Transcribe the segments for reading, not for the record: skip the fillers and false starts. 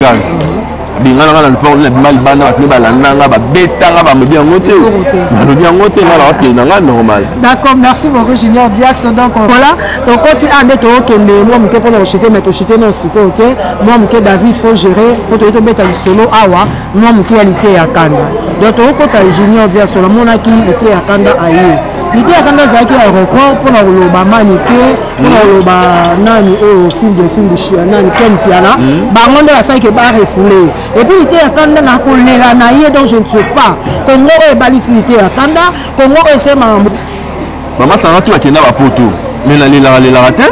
case bingana na le port na mal bana ba balandanga ba betanga ba me bien ngote na bien ngote na la ok na normal. D'accord, merci beaucoup Junior Dias. Donc voilà, donc quand tu as des trucs que moi me pour acheter mais acheter non si côté moi me David faut gérer pour te mettre le solo awa moi me qualité à Kanda. Donc quand tu as Junior Dias sur le monde qui était à Kanda ailleurs. L'idée à Kanda c'est qu'il y a aéroport pour le Bamanité pour le nani au film de chien nani Ken Piana bangonde la ça qui ba refoulé et puis l'idée à Kanda na kolela na yé donc je ne sais pas Congo est balisité à Kanda Congo est c'est maman ça va tout à Kenya ba poto mais la raté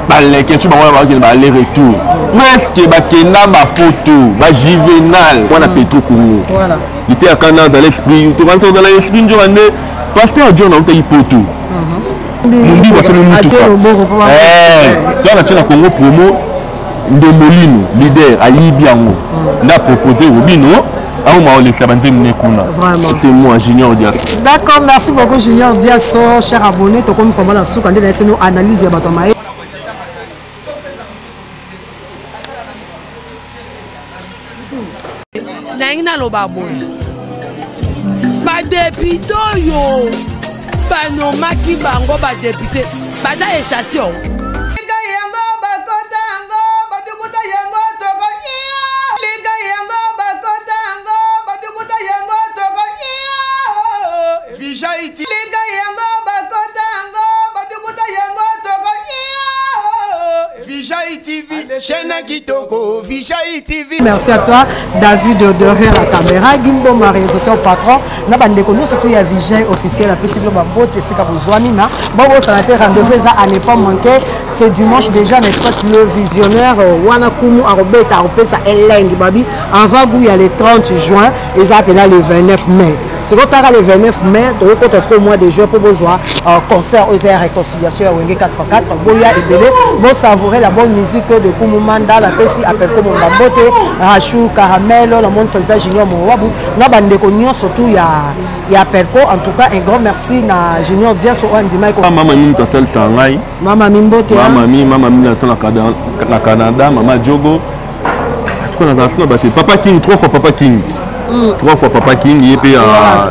balé que tu ba va aller retour presque ba Kenya ba poto ba juvénal on a Petro Congo voilà l'idée à Kanda dans l'esprit tu penses dans l'esprit du Rwanda pasteur John a eu poto Mumbi va se le mutuka dans la China Congo promo de Molino leader ayibi yango n'a proposé Robino c'est moi Junior Dias. D'accord, merci beaucoup Junior Dias, cher abonné to comme comment la souk andé nous analyse ba toma Naina lo babon ba député yo ba no maki bango ba député ba da esatio Merci à toi, David derrière la caméra, Gimbo, ma réalisateur patron. Nous avons surtout il y a Vijay officiel, la possible botte, c'est comme Zouamina. Bon, ça a été rendez-vous à ne pas manquer. C'est dimanche déjà, n'est-ce pas, le visionnaire Wanakumu Arobet Aropesa Eleng Babi. En Vagou, il y a le 30 juin et ça appelle le 29 mai. C'est quand le 29 mai, donc quand est-ce que moi des jeux pour besoin concert aux airs réconciliation à Wenge 4x4, Boya et Belé, bon savourer la bonne musique de Kumumanda, la Pessi appelle comme Mbabote, Rachou, Caramel, le monde président Junior Mouabou, n'a pas de cognon surtout il y a Perco. En tout cas un grand merci à Junior Dias au Andimai. Maman Mimi ta seule sangai. Maman Mimbote. Maman Mimi la seule la Canada, Maman Diogo. En tout cas dans la Papa King 3 fois Papa King. 3 fois Papa King et puis 3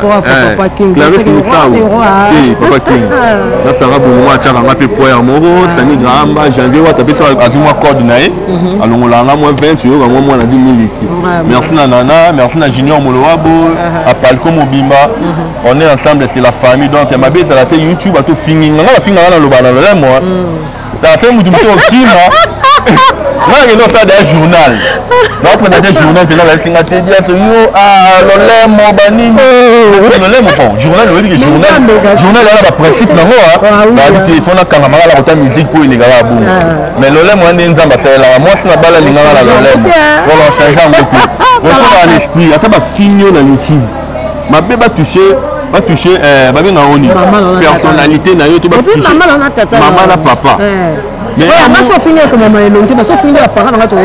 fois Papa King. Clarisse Missao. Papa King. Là ça va pour moi tiens on peut poyer moro Sani Gramba janvier wa taper sur azuma code nae. Alors on l'a moi 20 euros moi na 10 000 liquide. Merci Nana, merci na Junior Molowabo, à Palco Mobimba. On est ensemble, c'est la famille donc ma bête à la télé YouTube à tout fini. On va finir dans le bana là moi. T'as fait moi du au crime. Moi je ça des journal. Donc présenter journal puis là la singa te dire yo le mo banini. Le mo bon journal le dit journal là le principe nango ba téléphone na kanga mala la musique pour une gala boum. Mais le mo ndi nzamba c'est là moi c'est na bala lingala la le mo. On change en beaucoup. On va dans l'esprit ata ba finio na YouTube. Ma bébé va toucher babi na oni personnalité na yo to ba toucher maman na papa. Mais on va finir comme maman elongi on va finir parents na to yo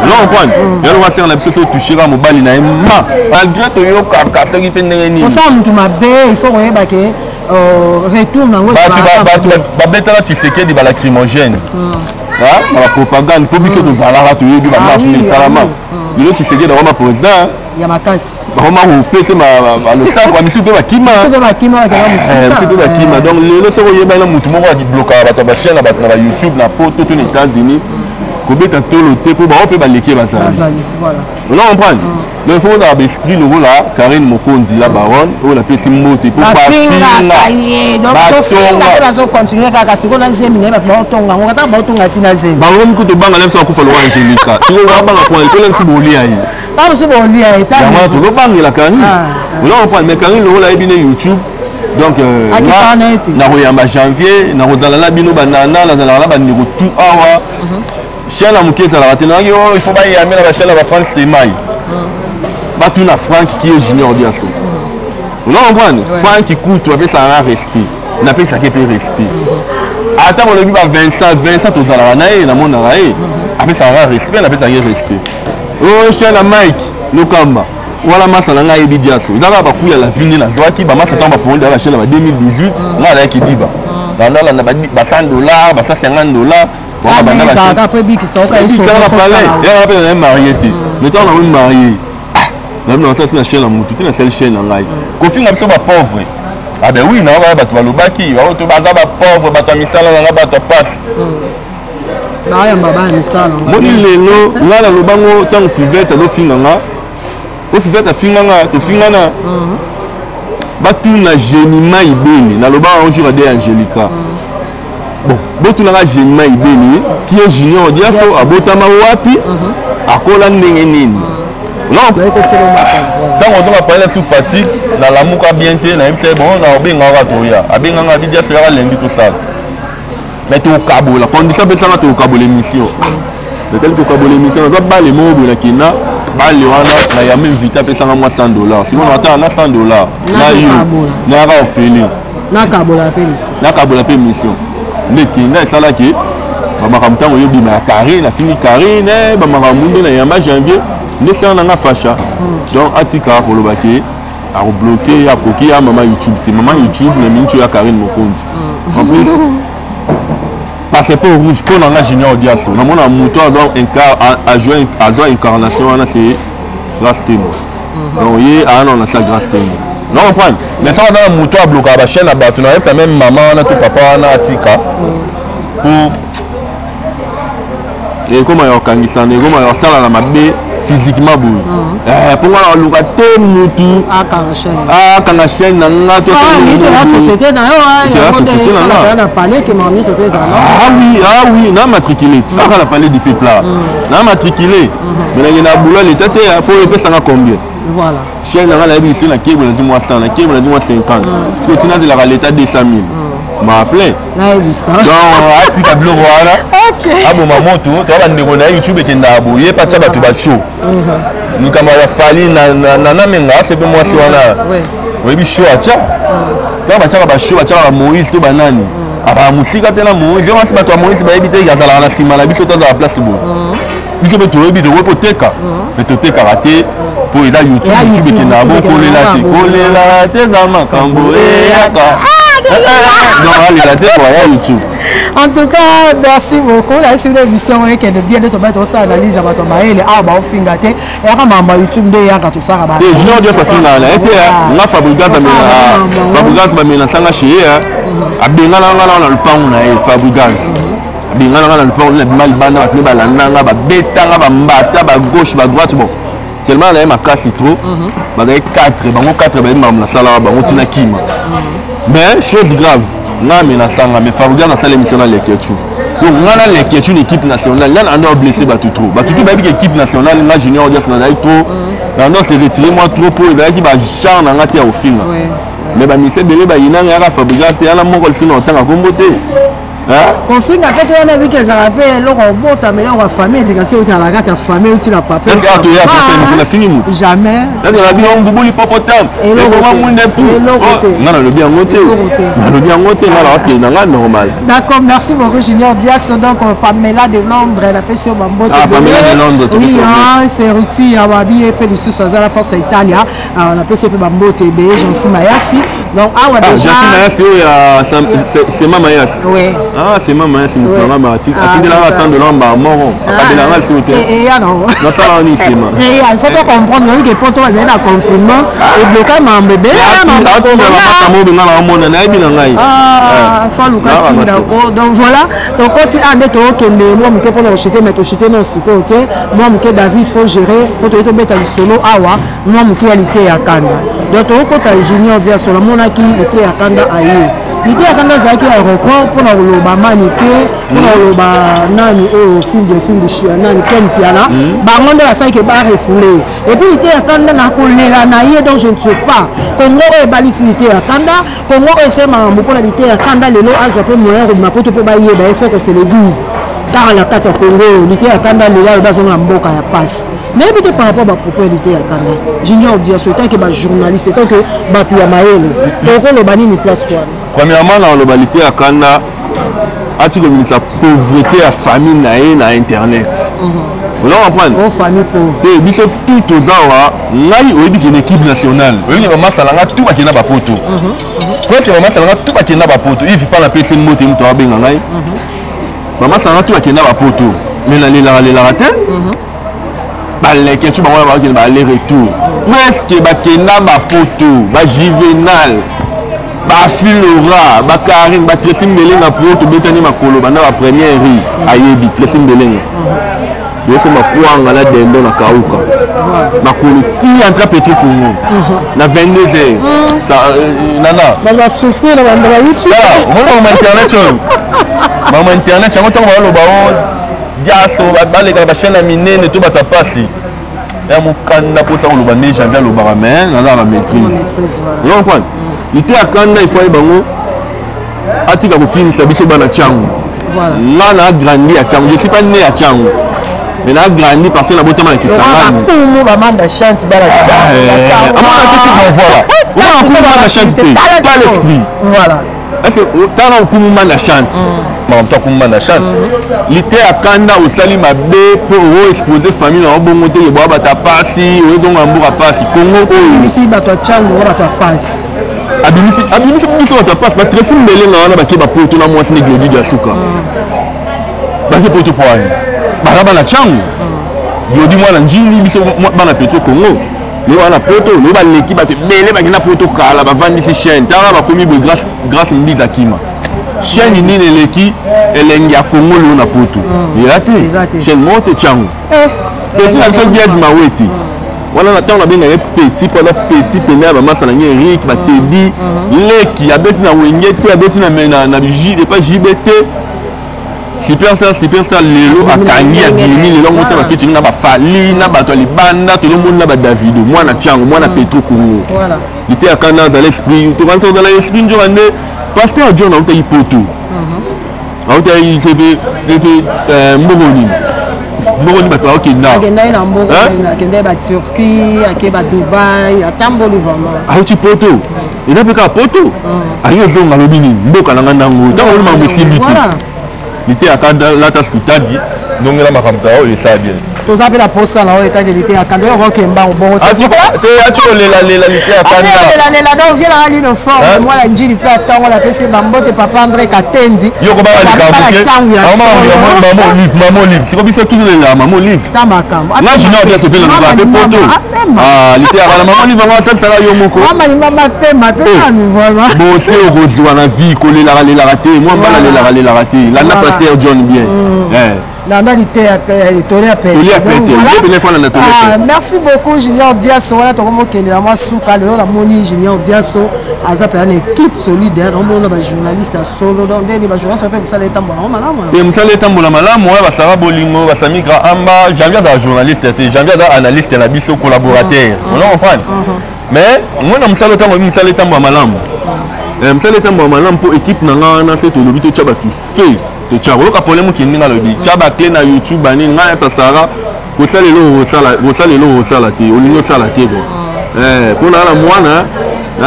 non on prend on va faire la personne toucher ka mobali na ma malgré to yo ka ça qui peut ndenge on ça mutu mabe il faut qu'on ba ke retour na ngos ba betala Tshisekedi ba lacrymogène la propagande pour que nous allons to yo ba marche salama le Tshisekedi na ma président ya makasi vraiment on peut c'est le sac wa misu pe ba kima donc le so yeba na mutu moko di bloquer ba chaîne na YouTube na poto to les États-Unis ko beta to le te pour ba on peut ba leker ba ça voilà on comprend le fond dans l'esprit le là Karine Mokonzi la baronne ou la pesi moté pour pas finir donc so finga pa continuer kaka siko na zemi ne ba tonga ngata ba tonga tina zemi ba ngom ko to banga lemso ko falo wa ngelisa to ba banga ko ko lemso boli ayi pas monsieur boli ayi ta moi to banga la Karine on comprend mais Karine le là ebine YouTube donc na royamba janvier na rozala bino banana na zala ba ndiko tout awa chaîne amukeza la ratena yo il faut ba yamela ba chaîne ba France Temai battu na Franck qui est Junior Dias. On comprend Franck qui coûte avec ça un respect. On appelle ça qui peut respect. Attends on a vu 25 aux alanae na mona rae. Après ça un respect, on appelle ça respect. Oh chien la Mike Lokamba. Voilà massa na ngai Dias. Ils avaient ba kuya la ville na Zwaki ba massa tamba fondé la chaîne 2018 na la qui diba. Dans la ba $100, ba $50. après biki ça ka ils sont marié mais toi on est marié non ça c'est la chaîne la mutu c'est la seule chaîne en live kofinga biso ba pauvre ah ben oui na ba bato balobaki ba to baza ba pauvre bato misala na bato passe na ya baba misala moni lelo ngala lobango tant fivete do finganga ko fivete finganga to fingana batu na génima ibeni na loba on jura de Angelica bon botu na génima ibeni qui est junior diaso abotama wapi akola ndenge nini non tant on doit parler de fatigue na la muka bien te na c'est bon na obenga ka toya abenga nga di diaso ya lendi to ça mais to kabo la condition be ça to kabo l'émission mais tel que kabo l'émission on doit pas les mots de la kina bali wana na ya même vite apesa nga $100 sinon on attend na $100 na yo na ra ofeli na kabola pe mission ndeki nda sala ki ba makamtango yo bima carré na fini carré ne ba makamunde na yamba janvier ne ça na facha donc atika ko lobaki a bloquer ya koki ya maman YouTube na mincho ya Karine Mokonzi en plus passeport rouge pour la junior diaso na mona moto a joué incarnation na c'est grâce témo donc il a non ça grâce témo non comprendre mais ça on a moto a bloqué la chaîne à bato na ça même maman na tout papa na atika pour et comment il organise ça comment il sala na mabe physiquement boy pour moi on loka te mutu kana chaîne na nga to société na yo na parler que mon ministre était oui na matriculé tu vas la parler du peuple là na matriculé mais na boulot l'état pour le pesa combien voilà chaîne na la biso na kebo na moi 100 na kebo na moi 50 que tu n'as la l'état 200 000 m'a appelé donc atika blog wala abo mamoto to ba ndeko na YouTube ekenda abo ye pacha bato ba show nikama ya fali na menga c'est pe moi si wana oui bi show acha to ba chaka ba show acha ba Moïse to banani aba musika tena Moïse vraiment si bato ba Moïse ba ebite yazala na sima na biso to za place bo biso be to ebite wo poteka mais to teka raté pour eza YouTube ekenda abo kolela te za makambo yaka en tout cas, merci beaucoup. La émission qui est de bien de tomber dans ça analyse à votre mail et à ba ofingate et à mamba YouTube de yaka tout ça ba. Je n'ai pas fait là. Était na Fabregas ba mena sanga chez abenga na le pan na Fabregas. Abenga na le pan na mal bana ne balanda ba betanga ba mbata ba gauche ba droite bon. Tellement là ma casse trop. Ba 4 ba 4 ba na sala ba tina kima. Mais chose grave, mais Fabregas dans l'émission dans l'équipe. Donc on a l'équipe une équipe nationale, là on a blessé Batutou. Batutou bah équipe nationale, là junior dia ça trop. Là non c'est retiré moi trop pour il qui va char na ngati au film. Mais bah ministre belé bah ina ngara Fabregas il y a la moko le film en tant que comboté. On fait qu'à côté on a vu que ça a fait le robot mais on va famille éducation au la gâte famille au la papa. Est-ce que tu as pensé na fini jamais. Là on a dit on boubou l'hippopotame. Et comment moun de tout. Non le bien monté. Le bien monté là normal. D'accord, merci beaucoup Junior Dias donc Pamela de Londres la PCO Bambo. Pamela de Londres. Oui, c'est Ruti Awabi et Pélissus à la Force Italia. On a PCO Bambo TB, Jean-Cy Mayassi. Donc déjà Jean-Cy Mayassi c'est Mama Mayassi. Oui. Ah, c'est maman, c'est mon programme. Tu dis là, $100 par moron. Et alors non, ça va, on y c'est moi. Et il faut comprendre que pour toi, c'est un confinement. Et bloquer mon bébé. Donc voilà. Donc quand tu as des gens qui moi, je peux pas acheter, mais tu achètes dans ce côté. Moi, je David, il faut gérer. Pour te mettre le solo, awa. Moi, je suis allé à Kanda. Donc quand tu as junior, dire sur le monde qui était à Kanda ailleurs. L'idée à Kanda, c'est qu'il y a un aéroport pour le Manike, pour le Nani, au film de Chiana, Ken Piana, Baron de la salle qui est refoulé. Et puis l'idée à Kanda, n'a collé la naïe, donc je ne sais pas. Congo est balisité à Kanda, Congo est c'est ma pour l'idée à Kanda, les lots à peu moyen, ma pote peut bailler, il faut que c'est l'église. Car la carte à Congo, l'idée à Kanda, les gars, ils ont un bon cas à passe. Mais évitez par rapport à la propriété à Kanda. Junior dit à ce temps que les journalistes, tant que Batu Yamaël, donc le bani nous place toi. Premièrement, dans la globalité à Kanda, tu as sa pauvreté à famille na internet. Vous comprenez? Une famille pauvre. Tu as tout aux awa, il y a une équipe nationale. Il y a maman salanga tout qui n'a pas poto. Presque maman salanga tout qui n'a pas poto. Il faut pas la PC moto tu as bien ngai. Maman ça tu bakenda ba poto. Mais na lela te. Baleke tu bango ba bakenda aller retour. Presque bakenda ba poto, ba juvénal. Ba Filora, ba Karine, ba Tracy Mbelenga poto betani makolo bana ba première ri ayebi Tracy Mbelenga. Yo c'est ma poanga la dendo na kauka. Makolo ti entre Petro Congo. Na 22h. Ça nana. Ba souffrir na ba YouTube. Voilà, internet. Maman internet, chango tango ba lo ba o diaso ba le ka ba chaîne minene to ba ta pasi. Ya mukanda pour ça on lo ba ne janvier lo ba mais na la maîtrise. Vous comprenez? Il était à Kanda, il faut aller bango. Atika ko fini sa biso bana chango. Voilà. Là na grandi à chango. Je suis pas né à chango. Mais na grandi parce que la beauté m'a qui ça. Tout le monde demande la chance bana chango. Voilà. On a un coup de chance pas l'esprit. Voilà. Est-ce que tu as un coup de chance? Maman toi coup de chance. Il était à Kanda au sali ma bé pour exposer famille na bon monter et boire ta passi, ou donc en bourra passi. Congo ko ici ba toi chango ba ta passe. Abimisi biso ta passe ba Tracy Mbelenga na ba ke ba poto na mwasi ni glodi dia suka. Ba ke poto poani. Ba na chango. Glodi mwana njini biso bana Petro Congo. Le wana poto, le ba l'équipe ba te bele ba kina poto kala ba vandi ci chaîne. Tara ba komi bo grâce Mbiza Kima. Chaîne ni l'équipe elengi ya Congo le na poto. Il a été chaîne monte chango. Petit na fait biais maweti. Voilà na temps na benga petit pour petit pena ba masa na Eric ba te di leki abeti na wengete abeti na biji de pas JBT. Superstar lelo akangi ya bini lelo ngosa ba featuring na ba Fali na ba to libanda to le monde na ba Davido mwana chango mwana Petro Congo. Voilà. Il était à Kanda dans l'esprit, to kansa dans l'esprit njo ande pasteur John a uta ipoto. A uta i sebe mbogoni. Mbogoni ba to okenda. Akenda na mbogoni, akenda ba Turquie, akeba Dubai, atamboli vraiment. A uti poto. Il a peka poto. Ayo zonga lobini mboka na ngandango. Tango ma mbosibiti. Il était à Kanda la tasse kutadi. Donc là ma kamta o le sa bien. Tous appelés la poste là, on était à Kanda, on rockemba au bon. Ah tu as tu l'été à Kanda. La donc vient la ligne forme. Moi la njili peut attendre la PC Bambo te papa André Katendi. Yo ko ba la maman livre. C'est comme ça tout là maman livre. Tamakam. Là je n'ai pas ce pela na poto. Ah, l'été à la maman livre moi ça sera yo moko. Maman fait ma peu nous voilà. Bon c'est au rose na vie coller la raté. Moi pas la raté. Là na pasteur John bien. Merci beaucoup Junior Diasso. Voilà ton mot qui est là moi sous calme la moni Junior Diasso. Azap une équipe solidaire. On a des journalistes à solo donc des journalistes comme ça les tambola malamu. Et ça les tambola malamu ouais Basara Bolingo Basami Grahamba j'aime bien journaliste j'aime bien analyste la biso collaborateur. On comprend. Mais moi na msalo tambola malamu. Msalo tambola malamu pour équipe nanga na c'est le but tchaba tu fais. To tchaba ka problème qui ninga lobi tchaba clé na YouTube bani nga ça sara ko salelo sala te olingo sala te bon pour na mwana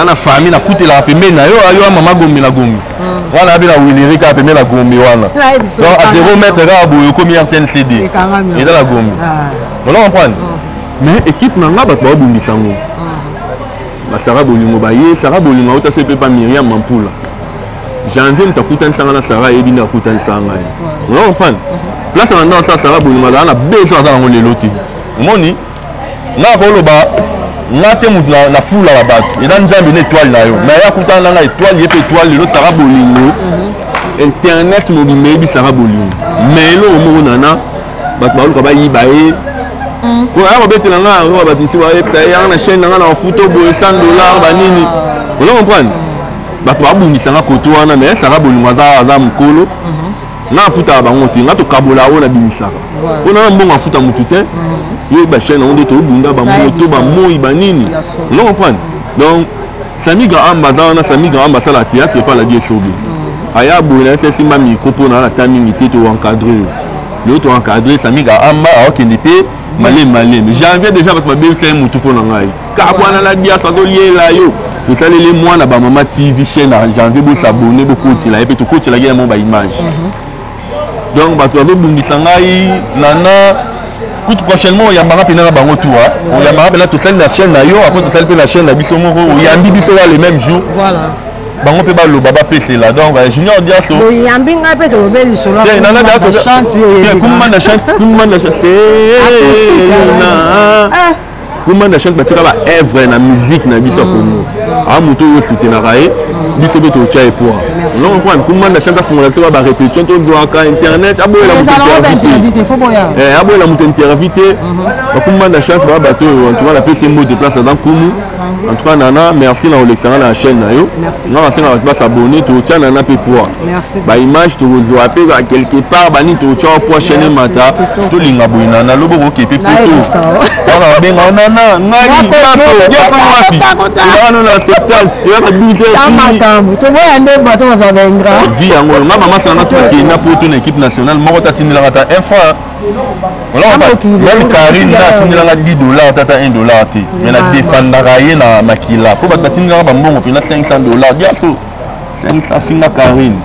na famille na foot la pembe na yo mama gombi na gombi wana bila wiliri ka pembe la gombi wana donc à 0 mètre ga boyo comme RTN CD et dans la gombi on comprend mais équipe nanga ba ba bundisa ngo ba sara bolingo ba ye sara bolingo auta se pas Myriam Mampula janvier mtakuta nsanga na sara ebi na kuta nsanga on comprend place maintenant ça sara bolingo na besoin za ngo lelo te moni na ko loba na te mutu na fula la bato eza nzambe na étoile na yo mais ya kuta na étoile yepe étoile lelo sara bolingo internet mo bimebi sara bolingo mais lo mo nana bato ba luka ba yiba e ko ya ko betela nga ko bato si wa epsa ya na chaîne na photo bo $100 ba nini on comprend bato babungisanga koto wana mais sara bolingo aza mokolo na afuta bango te nga tokabola oyo na bimisaka mpona mbongo afuta motu te yo ba chaîne yango nde tobunda bamoto bamoi banini on comprendre donc Sami Grahamba aza wana Sami Grahamba asala théâtre epa la die sobe aya boye na ese esimba mikro mpona na ta mingi te toencadre lelo toencadre Sami Grahamba aokende mpe maleme janvier déjà bato babebisa ye motu mpona ngai kaka wana na biasa azoliela yo tosaleli mwana bamama TV chaîne na janvier bosabone bokotela ye mpe tokotelaki yango baimage donc bato bazobungisa ngai nana kutu prochainement oyambanga mpena na bango tour oyambanga mpena tosali na chaîne na yo après tosali mpe na chaîne na biso moko oyambi biso ya le même jour bango pe ba loba ba pese la donc Junior Diasso yambinga pe to be lisolo chante Kumanda chante batika ba œuvre na musique na biso Congo a moto yo soutenir raé biso be to tcha pour non point Kumanda chante fondation ba répétition to zoaka internet abo la moto intervité Kumanda chante ba bato en tout cas la PC mot de place dans Kumu en tout cas nana merci na olexanga na chaîne na yo non merci na ba s'abonner to tcha nana pe pour ba image to zoape quelque part bani to tcha pour chaîne mata to linga boina na lobo ko kepe poto on benga nani baso wapi wana na 70 tu vas biser tu vois ande bato bazabengra vie yango ngama masa na to kina poto na équipe nationale moko tatinela ngata un fois même Karine na tinela nga $10 tata $1 te mais na défendra ye na makila po batinela ba mbongo pe na $500 Diasso 500 finga Karine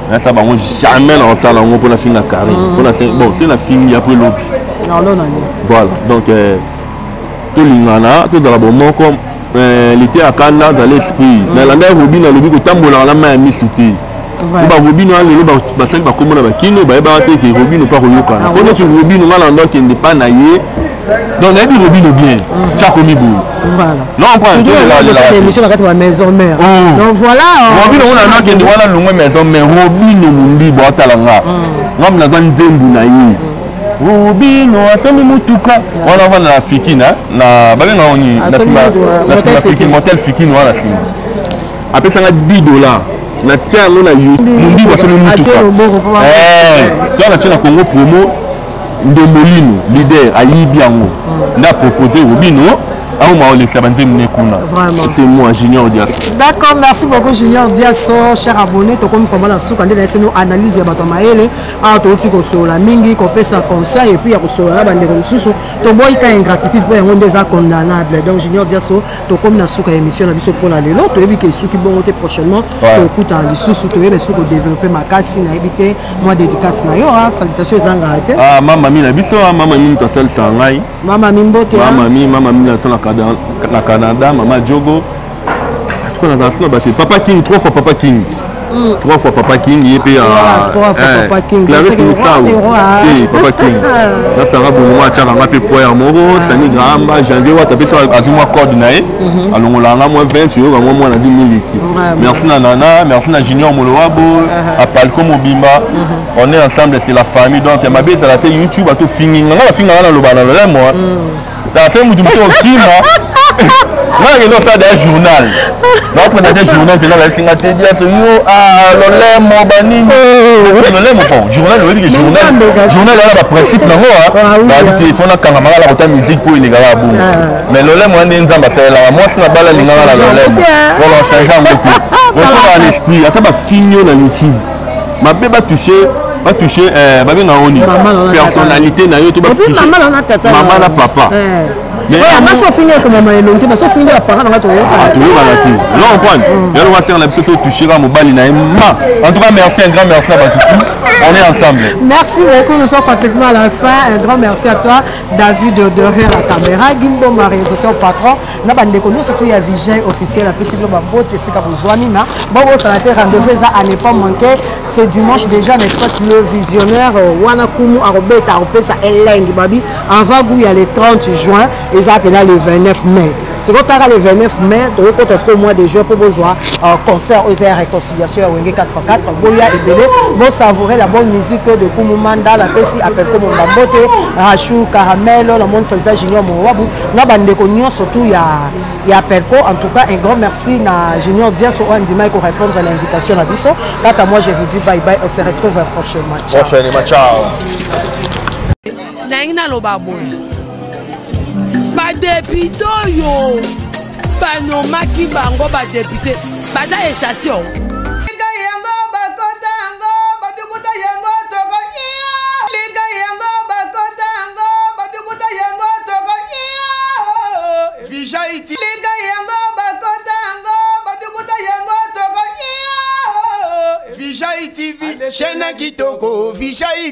mais ça bango jamais na sala ngo pour la finga Karine pour la bon c'est la finga après l'autre voilà donc tout l'ingana tout dans la bon comme l'été à Canada dans l'esprit mais la mère Robin a le but que tambola la main misité ba Robin a le ba cinq ba comme na kino ba ba te que Robin pas royoka on est sur Robin on a l'endroit qui n'est pas naïe donc la vie Robin bien chakomi bou voilà non on prend la émission la maison mère donc voilà Robin on a qui est voilà longue maison mère Robin mundi bo talanga ngam na nzembu naïe Robino asemi mutuka wana vana na fikina na balenga oni na sima fikina motel fikina wana sima apesanga $10 na tia ngo na mundi basemi mutuka na tia na Congo promo Ndomolino leader ayibi yango na proposer Robino c'est moi Junior Diasso. D'accord, merci beaucoup Junior Diasso, cher abonné, to comme vraiment la souka ndé nous analyse ya bato maele a to tiko so la mingi ko pesa conseil et puis ya ko so la bande ko susu to boy ka ingratitude pour yango ndeza condamnable. Donc Junior Diasso to comme na souka émission na biso pour la lelo to yebi ke souki bon te prochainement to kuta li susu to yebi souko développer makasi na ebité moi dédicace na yo salutations ezanga arrêté. Ah mama mi na biso mama mi to sel sangai. Mama mi mbote mama mi na so na Canada, Maman Diogo. Papa King, 3 fois Papa King. 3 fois Papa King, il est payé à. 3 fois Papa King. Clarisse Moussao. Papa King. Là, ça va pour moi, tu as un peu pour Moro, Sani Gramba, janvier, tu as fait un coordonné. Alors, on a moins 20 €, moi, on a 10 000. Merci Nana, merci à Junior Moloabo, à Palco Mobimba. On est ensemble, c'est la famille. Donc, ma bête, ça a été YouTube, à tout fini. On a fini dans le banal, moi. T'as fait un crime, là, il y a ça des journal. Donc, on a des journaux, puis là, on a dit journal, journal, là, le principe, là, le téléphone, quand on a la musique pour les gars, mais le lait, moi, c'est la balle, les gars, on va changer un peu. On va dans l'esprit, on va finir dans YouTube. Ma bébé va toucher personnalité na yo to ba toucher maman na papa mais ma so finir comme maman elongi ma so finir la parent na to yo là on prend là on va faire la personne toucher à mobali na en tout cas merci un grand merci à tout on est ensemble merci beaucoup nous sommes pratiquement à la fin un grand merci à toi David derrière la caméra Gimbo réalisateur patron na bande ko nous surtout il y a Vigile officiel la possible ba bote sika bozwami na bon ça a été rendez-vous ça à ne pas manquer c'est dimanche déjà l'espace le visionnaire wana kumu arobeta opesa elengi babi en vague il y a le 30 juin et ça appelle le 29 mai c'est quand le 29 mai de côté est-ce que mois de juin pour besoin concert aux réconciliation wenge 4x4 boya et belé bon savourer la bonne musique de Kumu Manda la pesi appelle comme Mbambote Rachou Caramel le monde président Junior Mouabou na bande ko nyon surtout il y a Perco en tout cas un grand merci na Junior Diasso Andima pour répondre à l'invitation à Bisso là moi je vous dis bye bye on se retrouve prochainement ciao Naina lo baboy ba député yo ba no maki bango ba député ba da esatio Chaîne Kitoko, Vijaï